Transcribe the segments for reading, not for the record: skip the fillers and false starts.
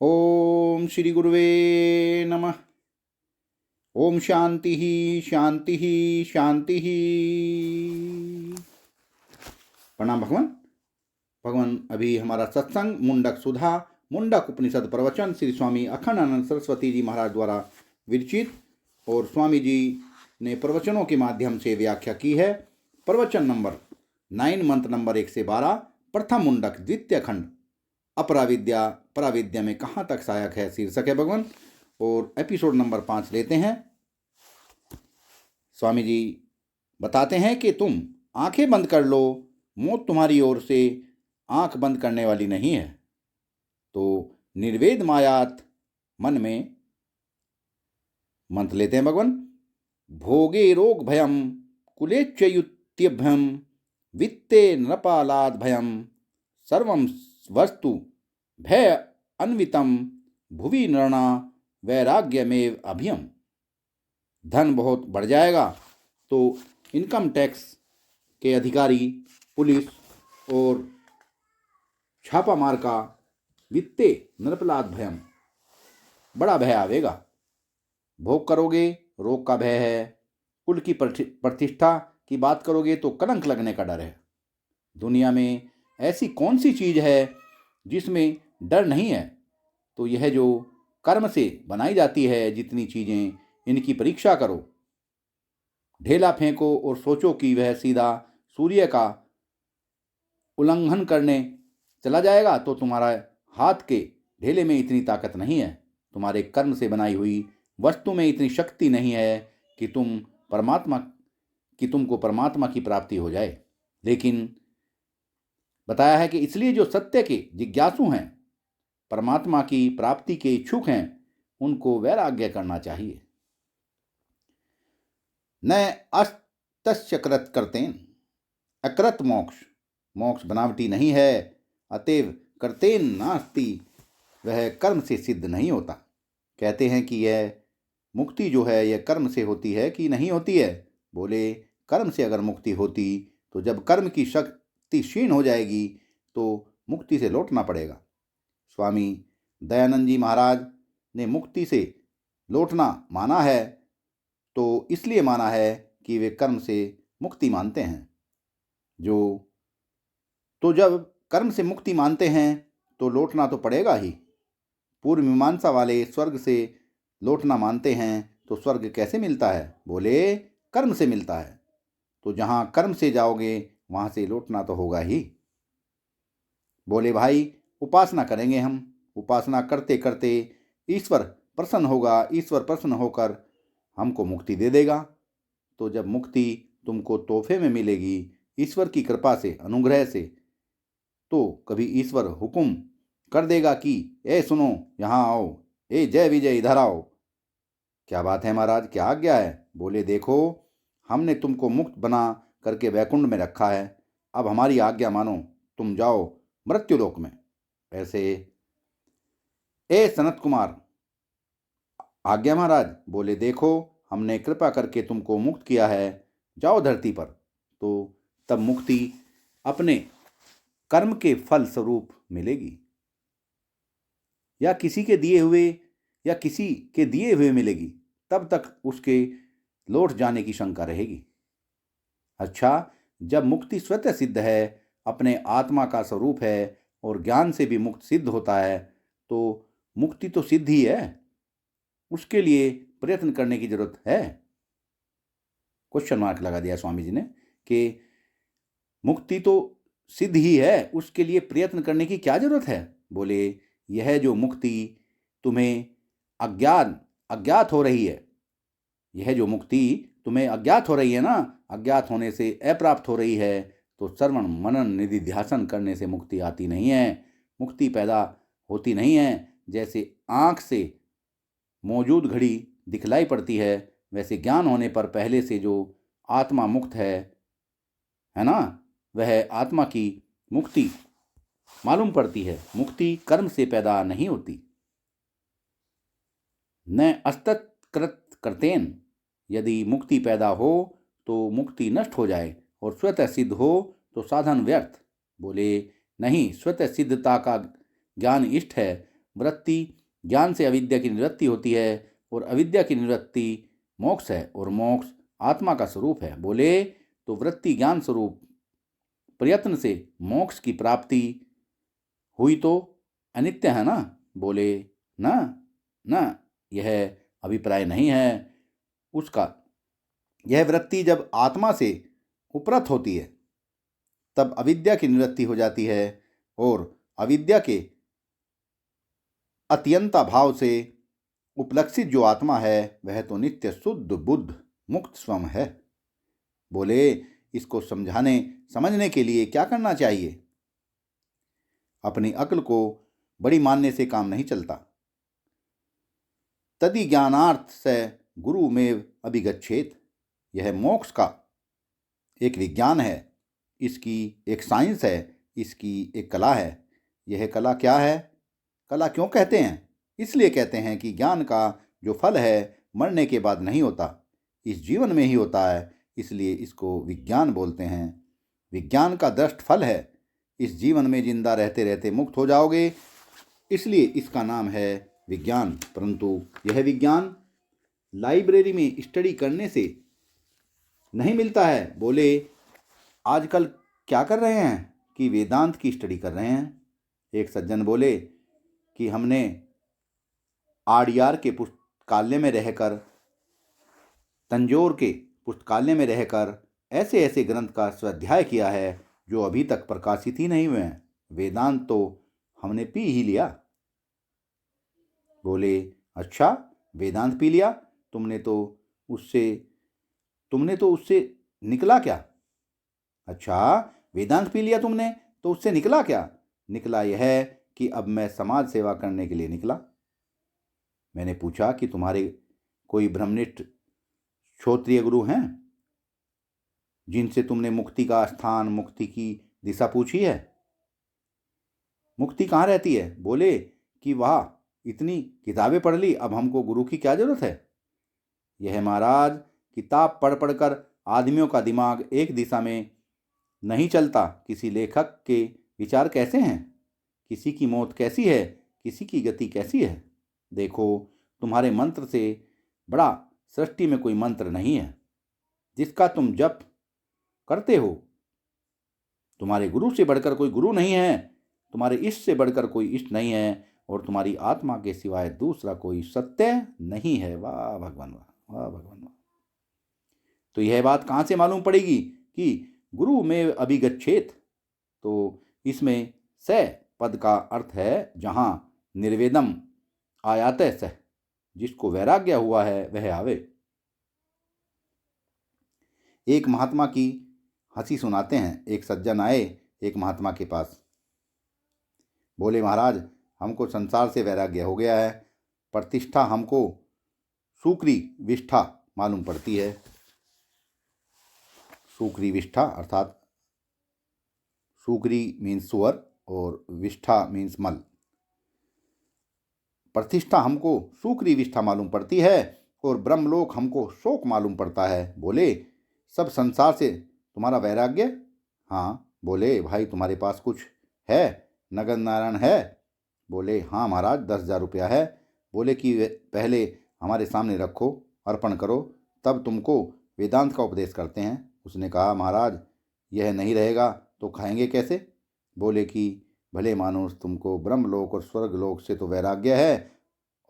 ओम श्री गुरुवे नमः। ओम शांति ही शांति ही शांति ही। प्रणाम भगवान। भगवान अभी हमारा सत्संग मुंडक सुधा मुंडक उपनिषद प्रवचन श्री स्वामी अखंडानंद सरस्वती जी महाराज द्वारा विरचित और स्वामी जी ने प्रवचनों के माध्यम से व्याख्या की है। प्रवचन नंबर 9 मंत्र नंबर 1 से 12 प्रथम मुंडक द्वितीय खंड अपराविद्या पराविद्या में कहाँ तक सहायक है शीर्षक है भगवान। और एपिसोड नंबर 5 लेते हैं। स्वामी जी बताते हैं कि तुम आंखें बंद कर लो, मौत तुम्हारी ओर से आंख बंद करने वाली नहीं है। तो निर्वेद मायात मन में मंत्र लेते हैं भगवान। भोगे रोग भयम कुलेच्युत्यभ्यम वित्ते नृपालाद भयम सर्वं वस्तु भय अन्वितम भुवि नृणा वैराग्यमेव अभियम। धन बहुत बढ़ जाएगा तो इनकम टैक्स के अधिकारी, पुलिस और छापा मार का वित्ते नृपलाद भयम, बड़ा भय आवेगा। भोग करोगे, रोग का भय है। कुल की प्रतिष्ठा की बात करोगे तो कलंक लगने का डर है। दुनिया में ऐसी कौन सी चीज़ है जिसमें डर नहीं है? तो यह जो कर्म से बनाई जाती है जितनी चीज़ें, इनकी परीक्षा करो। ढेला फेंको और सोचो कि वह सीधा सूर्य का उल्लंघन करने चला जाएगा तो तुम्हारा हाथ के ढेले में इतनी ताकत नहीं है। तुम्हारे कर्म से बनाई हुई वस्तु में इतनी शक्ति नहीं है कि तुमको परमात्मा की प्राप्ति हो जाए। लेकिन बताया है कि इसलिए जो सत्य के जिज्ञासु हैं, परमात्मा की प्राप्ति के इच्छुक हैं, उनको वैराग्य करना चाहिए। न अस्तस्यकृत करतेन, अकृत मोक्ष बनावटी नहीं है। अतएव करतेन नास्ति, वह कर्म से सिद्ध नहीं होता। कहते हैं कि यह मुक्ति जो है यह कर्म से होती है कि नहीं होती है। बोले कर्म से अगर मुक्ति होती तो जब कर्म की शक्ति क्षीण हो जाएगी तो मुक्ति से लौटना पड़ेगा। स्वामी दयानंद जी महाराज ने मुक्ति से लौटना माना है तो इसलिए माना है कि वे कर्म से मुक्ति मानते हैं। तो जब कर्म से मुक्ति मानते हैं तो लौटना तो पड़ेगा ही। पूर्व मीमांसा वाले स्वर्ग से लौटना मानते हैं तो स्वर्ग कैसे मिलता है? बोले कर्म से मिलता है। तो जहाँ कर्म से जाओगे वहाँ से लौटना तो होगा ही। बोले भाई उपासना करेंगे हम, उपासना करते करते ईश्वर प्रसन्न होगा, ईश्वर प्रसन्न होकर हमको मुक्ति दे देगा। तो जब मुक्ति तुमको तोहफे में मिलेगी ईश्वर की कृपा से, अनुग्रह से, तो कभी ईश्वर हुक्म कर देगा कि ए सुनो यहाँ आओ, ए जय विजय इधर आओ। क्या बात है महाराज, क्या आज्ञा है? बोले देखो हमने तुमको मुक्त बना करके वैकुंठ में रखा है, अब हमारी आज्ञा मानो, तुम जाओ मृत्युलोक में। ऐसे ए सनत कुमार, आज्ञा महाराज। बोले देखो हमने कृपा करके तुमको मुक्त किया है, जाओ धरती पर। तो तब मुक्ति अपने कर्म के फल स्वरूप मिलेगी या किसी के दिए हुए मिलेगी, तब तक उसके लौट जाने की शंका रहेगी। अच्छा, जब मुक्ति स्वतः सिद्ध है, अपने आत्मा का स्वरूप है और ज्ञान से भी मुक्त सिद्ध होता है, तो मुक्ति तो सिद्ध ही है, उसके लिए प्रयत्न करने की जरूरत है? क्वेश्चन मार्क लगा दिया स्वामी जी ने कि मुक्ति तो सिद्ध ही है, उसके लिए प्रयत्न करने की क्या जरूरत है? बोले यह जो मुक्ति तुम्हें अज्ञात हो रही है, यह जो मुक्ति तुम्हें अज्ञात हो रही है ना, अज्ञात होने से अप्राप्त हो रही है, तो श्रवण मनन निधि ध्यासन करने से मुक्ति आती नहीं है, मुक्ति पैदा होती नहीं है। जैसे आँख से मौजूद घड़ी दिखलाई पड़ती है, वैसे ज्ञान होने पर पहले से जो आत्मा मुक्त है ना, वह आत्मा की मुक्ति मालूम पड़ती है। मुक्ति कर्म से पैदा नहीं होती। न अस्तकृत करतेन, यदि मुक्ति पैदा हो तो मुक्ति नष्ट हो जाए और स्वतः सिद्ध हो तो साधन व्यर्थ। बोले नहीं, स्वतः सिद्धता का ज्ञान इष्ट है, वृत्ति ज्ञान से अविद्या की निवृत्ति होती है और अविद्या की निवृत्ति मोक्ष है और मोक्ष आत्मा का स्वरूप है। बोले तो वृत्ति ज्ञान स्वरूप प्रयत्न से मोक्ष की प्राप्ति हुई तो अनित्य है ना। बोले ना ना, यह अभिप्राय नहीं है उसका। यह वृत्ति जब आत्मा से उपरत होती है तब अविद्या की निवृत्ति हो जाती है और अविद्या के अत्यंता भाव से उपलक्षित जो आत्मा है वह तो नित्य शुद्ध बुद्ध मुक्त स्वयं है। बोले इसको समझने के लिए क्या करना चाहिए? अपनी अक्ल को बड़ी मानने से काम नहीं चलता। तदि ज्ञानार्थ से गुरु में अभिगच्छेत। यह मोक्ष का एक विज्ञान है, इसकी एक साइंस है, इसकी एक कला है। यह कला क्या है? कला क्यों कहते हैं? इसलिए कहते हैं कि ज्ञान का जो फल है मरने के बाद नहीं होता, इस जीवन में ही होता है, इसलिए इसको विज्ञान बोलते हैं। विज्ञान का दृष्ट फल है। इस जीवन में जिंदा रहते रहते मुक्त हो जाओगे, इसलिए इसका नाम है विज्ञान। परंतु यह विज्ञान लाइब्रेरी में स्टडी करने से नहीं मिलता है। बोले आजकल क्या कर रहे हैं कि वेदांत की स्टडी कर रहे हैं। एक सज्जन बोले कि हमने आड़ियार के पुस्तकालय में रहकर, तंजौर के पुस्तकालय में रहकर ऐसे ऐसे ग्रंथ का स्वाध्याय किया है जो अभी तक प्रकाशित ही नहीं हुए हैं। वेदांत तो हमने पी ही लिया। बोले अच्छा, वेदांत पी लिया? तुमने तो उससे निकला क्या? अच्छा, वेदांत पी लिया तुमने तो उससे निकला क्या? निकला यह है कि अब मैं समाज सेवा करने के लिए निकला। मैंने पूछा कि तुम्हारे कोई ब्रह्मनिष्ठ क्षत्रिय गुरु हैं जिनसे तुमने मुक्ति का स्थान, मुक्ति की दिशा पूछी है? मुक्ति कहाँ रहती है? बोले कि वाह, इतनी किताबें पढ़ ली, अब हमको गुरु की क्या जरूरत है? यह महाराज, किताब पढ़ पढ़कर आदमियों का दिमाग एक दिशा में नहीं चलता। किसी लेखक के विचार कैसे हैं, किसी की मौत कैसी है, किसी की गति कैसी है। देखो, तुम्हारे मंत्र से बड़ा सृष्टि में कोई मंत्र नहीं है जिसका तुम जप करते हो। तुम्हारे गुरु से बढ़कर कोई गुरु नहीं है, तुम्हारे इष्ट से बढ़कर कोई इष्ट नहीं है, और तुम्हारी आत्मा के सिवाय दूसरा कोई सत्य नहीं है। वाह भगवान वाह, वाह भगवान वाह। तो यह बात कहाँ से मालूम पड़ेगी कि गुरु में अभिगच्छेत? तो इसमें स पद का अर्थ है जहाँ निर्वेदम आयात सह, जिसको वैराग्य हुआ है वह आवे। एक महात्मा की हंसी सुनाते हैं। एक सज्जन आए एक महात्मा के पास। बोले महाराज, हमको संसार से वैराग्य हो गया है, प्रतिष्ठा हमको सूक्री विष्ठा मालूम पड़ती है। सूक्री विष्ठा अर्थात सूक्री मीन्स सुअर और विष्ठा मीन्स मल। प्रतिष्ठा हमको सूक्री विष्ठा मालूम पड़ती है और ब्रह्मलोक हमको शोक मालूम पड़ता है। बोले सब संसार से तुम्हारा वैराग्य? हाँ। बोले भाई, तुम्हारे पास कुछ है, नगद नारायण है? बोले हाँ महाराज, 10,000 रुपया है। बोले कि पहले हमारे सामने रखो, अर्पण करो, तब तुमको वेदांत का उपदेश करते हैं। उसने कहा महाराज, यह नहीं रहेगा तो खाएंगे कैसे? बोले कि भले मानुष, तुमको ब्रह्मलोक और स्वर्गलोक से तो वैराग्य है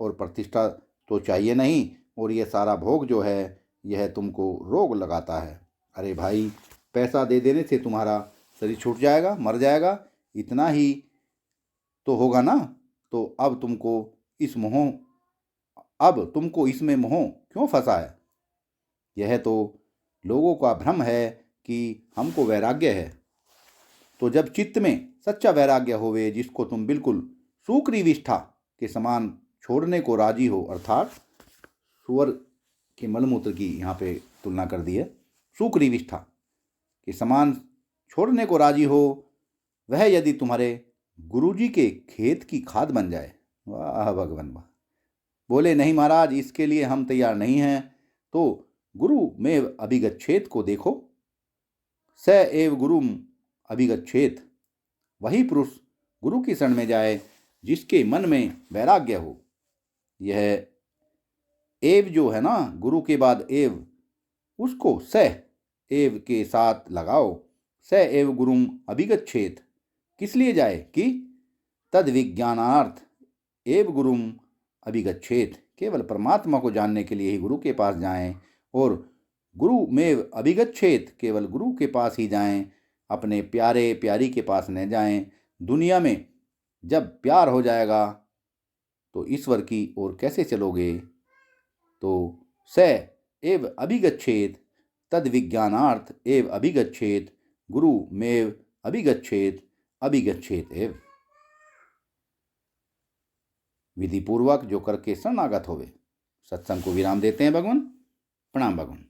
और प्रतिष्ठा तो चाहिए नहीं, और यह सारा भोग जो है यह तुमको रोग लगाता है। अरे भाई, पैसा दे देने से तुम्हारा शरीर छूट जाएगा, मर जाएगा, इतना ही तो होगा ना। तो अब तुमको इसमें मोह क्यों फंसा है? यह तो लोगों का भ्रम है कि हमको वैराग्य है। तो जब चित्त में सच्चा वैराग्य होवे, जिसको तुम बिल्कुल सूक्री विष्ठा के समान छोड़ने को राजी हो, अर्थात सुअर के मलमूत्र की यहाँ पे तुलना कर दी है, सूक्री विष्ठा के समान छोड़ने को राजी हो, वह यदि तुम्हारे गुरुजी के खेत की खाद बन जाए। वाह भगवान वाह। बोले नहीं महाराज, इसके लिए हम तैयार नहीं हैं। तो गुरु में अभिगच्छेत को देखो, स एव गुरुम अभिगच्छेत। वही पुरुष गुरु की शरण में जाए जिसके मन में वैराग्य हो। यह एव जो है ना, गुरु के बाद एव, उसको स एव के साथ लगाओ। स एव गुरुम अभिगच्छेत, किस लिए जाए कि तद विज्ञानार्थ एव गुरुम अभिगच्छेत, केवल परमात्मा को जानने के लिए ही गुरु के पास जाएं। और गुरु में अभिगच्छेत, केवल गुरु के पास ही जाएं, अपने प्यारे प्यारी के पास न जाएं। दुनिया में जब प्यार हो जाएगा तो ईश्वर की ओर कैसे चलोगे। तो स एव अभिगच्छेत तद विज्ञानार्थ एव अभिगच्छेत गुरु मेव अभिगच्छेत अभिगच्छेत एव। विधि पूर्वक जो करके शरणागत होवे। सत्संग को विराम देते हैं भगवान। प्रणाम भगवान।